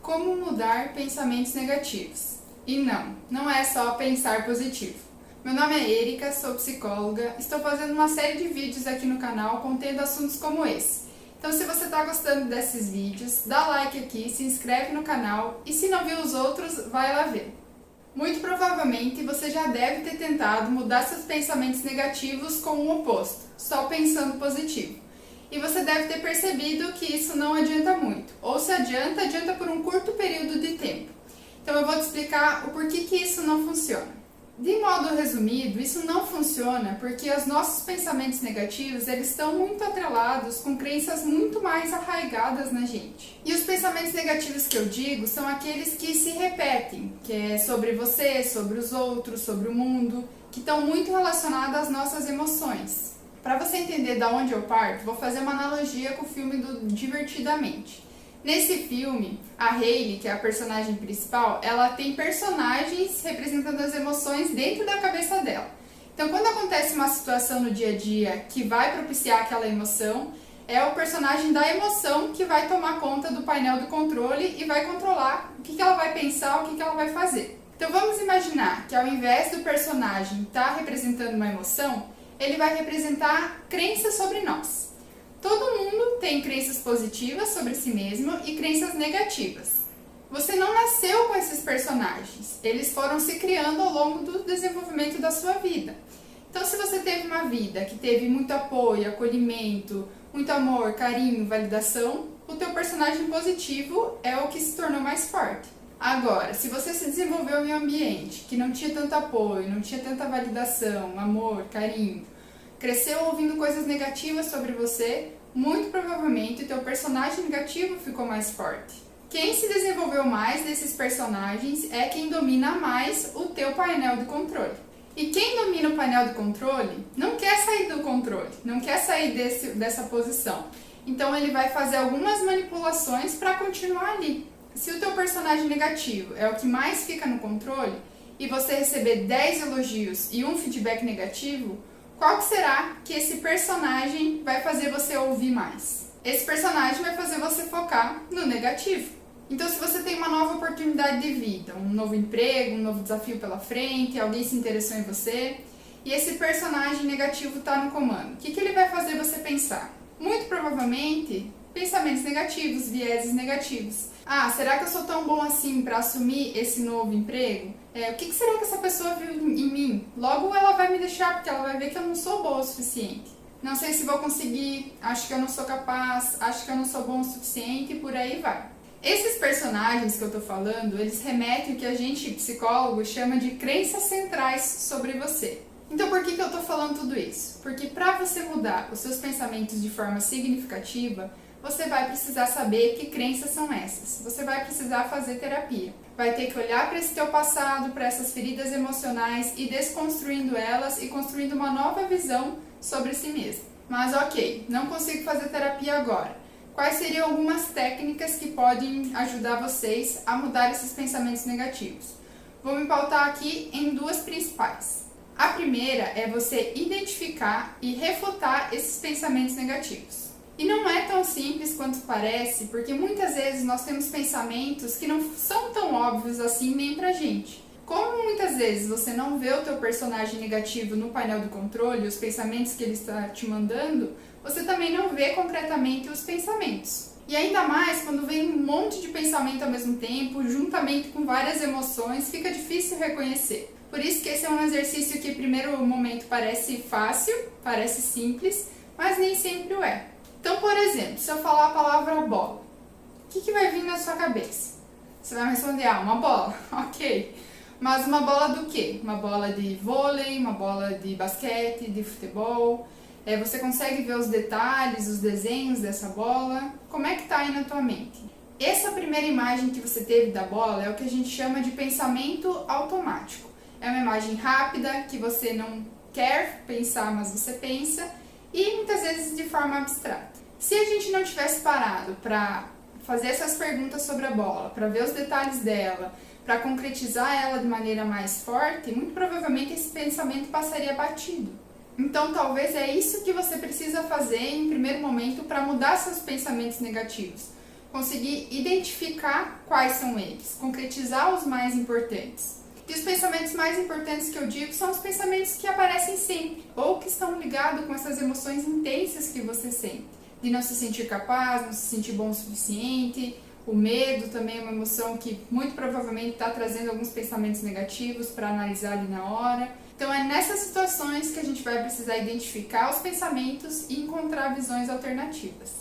Como mudar pensamentos negativos? E não é só pensar positivo. Meu nome é Erika, sou psicóloga, estou fazendo uma série de vídeos aqui no canal contendo assuntos como esse. Então se você está gostando desses vídeos, dá like aqui, se inscreve no canal e se não viu os outros, vai lá ver. Muito provavelmente você já deve ter tentado mudar seus pensamentos negativos com o oposto, só pensando positivo. E você deve ter percebido que isso não adianta muito, ou se adianta, adianta por um curto período de tempo. Então eu vou te explicar o porquê que isso não funciona. De modo resumido, isso não funciona porque os nossos pensamentos negativos eles estão muito atrelados com crenças muito mais arraigadas na gente. E os pensamentos negativos que eu digo são aqueles que se repetem, que é sobre você, sobre os outros, sobre o mundo, que estão muito relacionados às nossas emoções. Para você entender de onde eu parto, vou fazer uma analogia com o filme do Divertidamente. Nesse filme, a Hayley, que é a personagem principal, ela tem personagens representando as emoções dentro da cabeça dela. Então, quando acontece uma situação no dia a dia que vai propiciar aquela emoção, é o personagem da emoção que vai tomar conta do painel do controle e vai controlar o que ela vai pensar, o que ela vai fazer. Então, vamos imaginar que ao invés do personagem estar representando uma emoção, ele vai representar crenças sobre nós. Todo mundo tem crenças positivas sobre si mesmo e crenças negativas. Você não nasceu com esses personagens, eles foram se criando ao longo do desenvolvimento da sua vida. Então, se você teve uma vida que teve muito apoio, acolhimento, muito amor, carinho, validação, o teu personagem positivo é o que se tornou mais forte. Agora, se você se desenvolveu em um ambiente que não tinha tanto apoio, não tinha tanta validação, amor, carinho, cresceu ouvindo coisas negativas sobre você, muito provavelmente o teu personagem negativo ficou mais forte. Quem se desenvolveu mais desses personagens é quem domina mais o teu painel de controle. E quem domina o painel de controle não quer sair do controle, não quer sair dessa posição. Então ele vai fazer algumas manipulações para continuar ali. Se o teu personagem negativo é o que mais fica no controle e você receber 10 elogios e um feedback negativo, qual que será que esse personagem vai fazer você ouvir mais? Esse personagem vai fazer você focar no negativo. Então, se você tem uma nova oportunidade de vida, um novo emprego, um novo desafio pela frente, alguém se interessou em você, e esse personagem negativo está no comando, o que ele vai fazer você pensar? Muito provavelmente, pensamentos negativos, vieses negativos. Ah, será que eu sou tão bom assim para assumir esse novo emprego? O que será que essa pessoa viu em mim? Logo ela vai me deixar, porque ela vai ver que eu não sou boa o suficiente. Não sei se vou conseguir, acho que eu não sou capaz, acho que eu não sou bom o suficiente e por aí vai. Esses personagens que eu tô falando, eles remetem ao que a gente, psicólogo, chama de crenças centrais sobre você. Então por que eu tô falando tudo isso? Porque para você mudar os seus pensamentos de forma significativa, você vai precisar saber que crenças são essas. Você vai precisar fazer terapia. Vai ter que olhar para esse teu passado, para essas feridas emocionais e desconstruindo elas e construindo uma nova visão sobre si mesmo. Mas ok, não consigo fazer terapia agora. Quais seriam algumas técnicas que podem ajudar vocês a mudar esses pensamentos negativos? Vou me pautar aqui em duas principais. A primeira é você identificar e refutar esses pensamentos negativos. E não é tão simples quanto parece, porque muitas vezes nós temos pensamentos que não são tão óbvios assim nem pra gente. Como muitas vezes você não vê o teu personagem negativo no painel do controle, os pensamentos que ele está te mandando, você também não vê concretamente os pensamentos. E ainda mais quando vem um monte de pensamento ao mesmo tempo, juntamente com várias emoções, fica difícil reconhecer. Por isso que esse é um exercício que, em primeiro momento, parece fácil, parece simples, mas nem sempre o é. Então, por exemplo, se eu falar a palavra bola, o que vai vir na sua cabeça? Você vai me responder, uma bola, ok. Mas uma bola do quê? Uma bola de vôlei, uma bola de basquete, de futebol? Você consegue ver os detalhes, os desenhos dessa bola? Como é que tá aí na tua mente? Essa primeira imagem que você teve da bola é o que a gente chama de pensamento automático. É uma imagem rápida, que você não quer pensar, mas você pensa, e muitas vezes de forma abstrata. Se a gente não tivesse parado para fazer essas perguntas sobre a bola, para ver os detalhes dela, para concretizar ela de maneira mais forte, muito provavelmente esse pensamento passaria batido. Então talvez é isso que você precisa fazer em primeiro momento para mudar seus pensamentos negativos. conseguir identificar quais são eles, concretizar os mais importantes. E os pensamentos mais importantes que eu digo são os pensamentos que aparecem sempre, ou que estão ligados com essas emoções intensas que você sente. De não se sentir capaz, não se sentir bom o suficiente. O medo também é uma emoção que muito provavelmente está trazendo alguns pensamentos negativos para analisar ali na hora. Então é nessas situações que a gente vai precisar identificar os pensamentos e encontrar visões alternativas.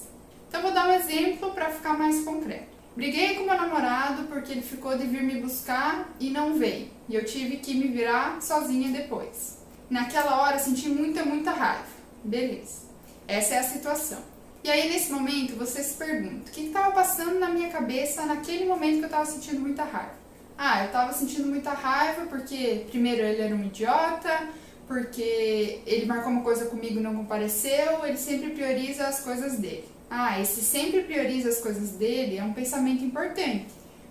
Então vou dar um exemplo para ficar mais concreto. Briguei com meu namorado porque ele ficou de vir me buscar e não veio. E eu tive que me virar sozinha depois. Naquela hora senti muita raiva. Beleza. Essa é a situação. E aí nesse momento você se pergunta, o que estava passando na minha cabeça naquele momento que eu estava sentindo muita raiva? Eu estava sentindo muita raiva porque primeiro ele era um idiota, porque ele marcou uma coisa comigo e não compareceu, ele sempre prioriza as coisas dele. Esse sempre prioriza as coisas dele é um pensamento importante,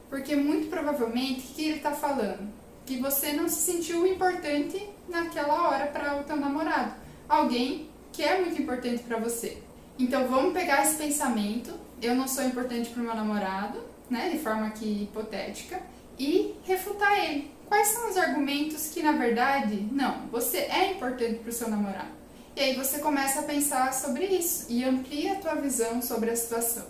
porque muito provavelmente o que ele está falando? Que você não se sentiu importante naquela hora para o teu namorado, alguém que é muito importante para você. Então vamos pegar esse pensamento, eu não sou importante para o meu namorado, né, de forma aqui hipotética, e refutar ele. Quais são os argumentos que na verdade, não, você é importante para o seu namorado? E aí você começa a pensar sobre isso e amplia a tua visão sobre a situação.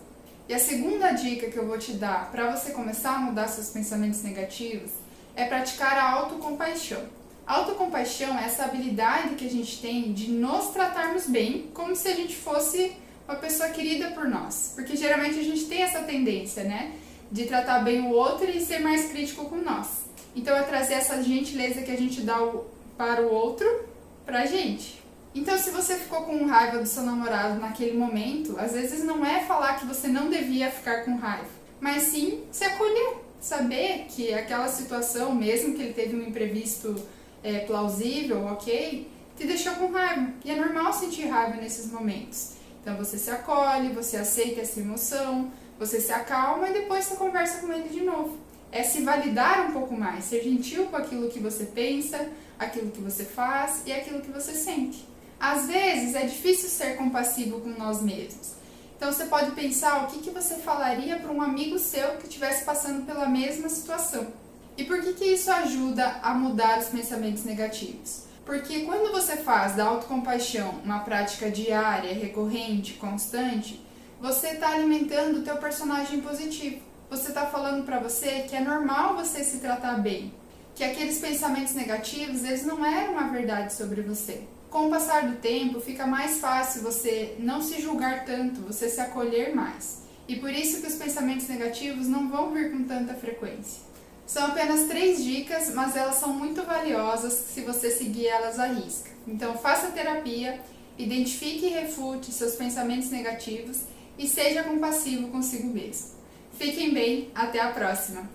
E a segunda dica que eu vou te dar para você começar a mudar seus pensamentos negativos é praticar a autocompaixão. A autocompaixão é essa habilidade que a gente tem de nos tratarmos bem, como se a gente fosse uma pessoa querida por nós. Porque geralmente a gente tem essa tendência, né, de tratar bem o outro e ser mais crítico com nós. Então é trazer essa gentileza que a gente dá para o outro pra gente. Então, se você ficou com raiva do seu namorado naquele momento, às vezes não é falar que você não devia ficar com raiva, mas sim se acolher, saber que aquela situação, mesmo que ele teve um imprevisto plausível, ok, te deixou com raiva. E é normal sentir raiva nesses momentos. Então, você se acolhe, você aceita essa emoção, você se acalma e depois você conversa com ele de novo. É se validar um pouco mais, ser gentil com aquilo que você pensa, aquilo que você faz e aquilo que você sente. Às vezes é difícil ser compassivo com nós mesmos. Então você pode pensar o que você falaria para um amigo seu que estivesse passando pela mesma situação. E por que isso ajuda a mudar os pensamentos negativos? Porque quando você faz da autocompaixão uma prática diária, recorrente, constante, você está alimentando o teu personagem positivo. Você está falando para você que é normal você se tratar bem, que aqueles pensamentos negativos, eles não eram uma verdade sobre você. Com o passar do tempo, fica mais fácil você não se julgar tanto, você se acolher mais. E por isso que os pensamentos negativos não vão vir com tanta frequência. São apenas 3 dicas, mas elas são muito valiosas se você seguir elas à risca. Então faça terapia, identifique e refute seus pensamentos negativos e seja compassivo consigo mesmo. Fiquem bem, até a próxima!